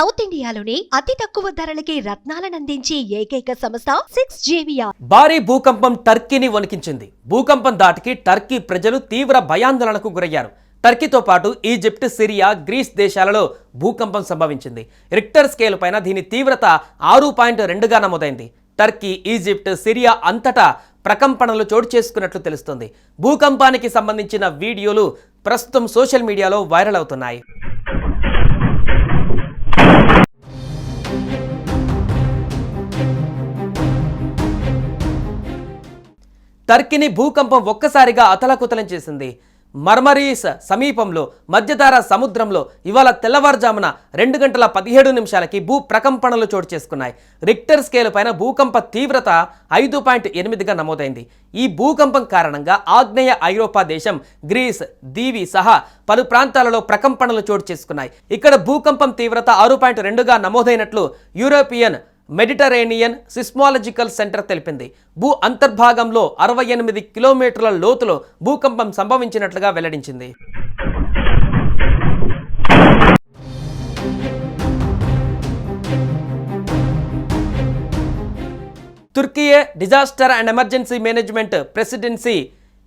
South ఇండియాలోని అతి తక్కువ ధరలకి రత్నాలనందించే ఏకైక సంస్థ 6JVR. భారీ భూకంపం టర్కీని వణికించింది. భూకంపం దాటికి టర్కీ ప్రజలు తీవ్ర భయాందోళనకు గురయ్యారు. టర్కీతో పాటు ఈజిప్ట్, సిరియా, గ్రీస్ దేశాలలో భూకంపం సంభవించింది. రిక్టర్ స్కేల్ పైన దీని తీవ్రత 6.2గా నమోదైంది. టర్కీ, ఈజిప్ట్, సిరియా అంతటా ప్రకంపనలు చోటు చేసుకున్నట్లు తెలుస్తోంది. భూకంపానికి సంబంధించిన వీడియోలు ప్రస్తుతం సోషల్ మీడియాలో వైరల్ అవుతున్నాయి. టర్కీని భూకంపం ఒక్కసారిగా అతలాకుతలం చేసింది. మర్మరీస్ సమీపంలో మధ్యధరా సముద్రంలో ఇవాళ తెల్లవారుజామున 2:17 భూ ప్రకంపనలు చోటు చేసుకున్నాయి. రిక్టర్ స్కేల్ పైన భూకంప తీవ్రత 5.8గా నమోదైంది. ఈ భూకంపం కారణంగా ఆగ్నేయ ఐరోపా దేశం గ్రీస్, దీవి సహా పలు ప్రాంతాలలో ప్రకంపనలు చోటు చేసుకున్నాయి. ఇక్కడ భూకంపం తీవ్రత 6.2గా నమోదైనట్లు యూరోపియన్ మెడిటరేనియన్ సిస్మాలజికల్ సెంటర్ తెలిపింది. భూ అంతర్భాగంలో 68 కిలోమీటర్ల లోతులో భూకంపం సంభవించినట్లుగా వెల్లడించింది. Türkiye disaster and emergency management presidency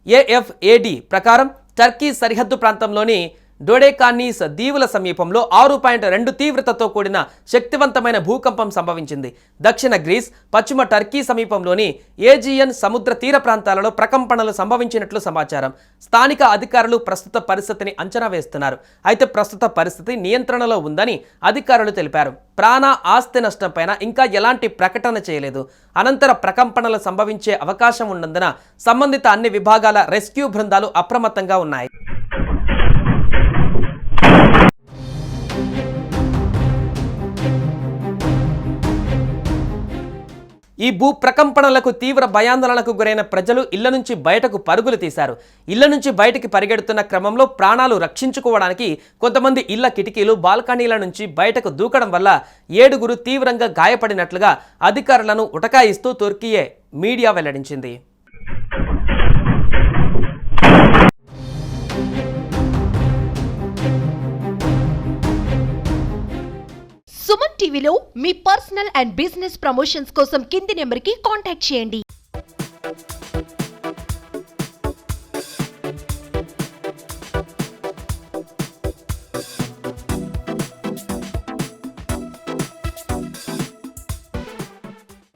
AFAD ప్రకారం టర్కీ సరిహద్దు ప్రాంతంలోని డోడెకానీస్ దీవుల సమీపంలో 6.2 తీవ్రతతో కూడిన శక్తివంతమైన భూకంపం సంభవించింది. దక్షిణ గ్రీస్, పశ్చిమ టర్కీ సమీపంలోని ఏజియన్ సముద్ర తీర ప్రాంతాలలో ప్రకంపనలు సంభవించినట్లు సమాచారం. స్థానిక అధికారులు ప్రస్తుత పరిస్థితిని అంచనా వేస్తున్నారు. అయితే ప్రస్తుత పరిస్థితి నియంత్రణలో ఉందని అధికారులు తెలిపారు. ప్రాణ, ఆస్తి నష్టంపైన ఇంకా ఎలాంటి ప్రకటన చేయలేదు. అనంతర ప్రకంపనలు సంభవించే అవకాశం ఉన్నందున సంబంధిత అన్ని విభాగాల రెస్క్యూ బృందాలు అప్రమత్తంగా ఉన్నాయి. ఈ భూ ప్రకంపనలకు తీవ్ర భయాందోళనకు గురైన ప్రజలు ఇళ్ల నుంచి బయటకు పరుగులు తీశారు. ఇళ్ల నుంచి బయటికి పరిగెడుతున్న క్రమంలో ప్రాణాలు రక్షించుకోవడానికి కొంతమంది ఇళ్ల కిటికీలు, బాల్కనీల నుంచి బయటకు దూకడం వల్ల 7గురు తీవ్రంగా గాయపడినట్లుగా అధికారులను ఉటకాయిస్తూ తుర్కియే మీడియా వెల్లడించింది. సుమన్ టీవీలో మీ పర్సనల్ అండ్ బిజినెస్ ప్రమోషన్స్ కోసం కింది నెంబర్కి కాంటాక్ట్ చేయండి.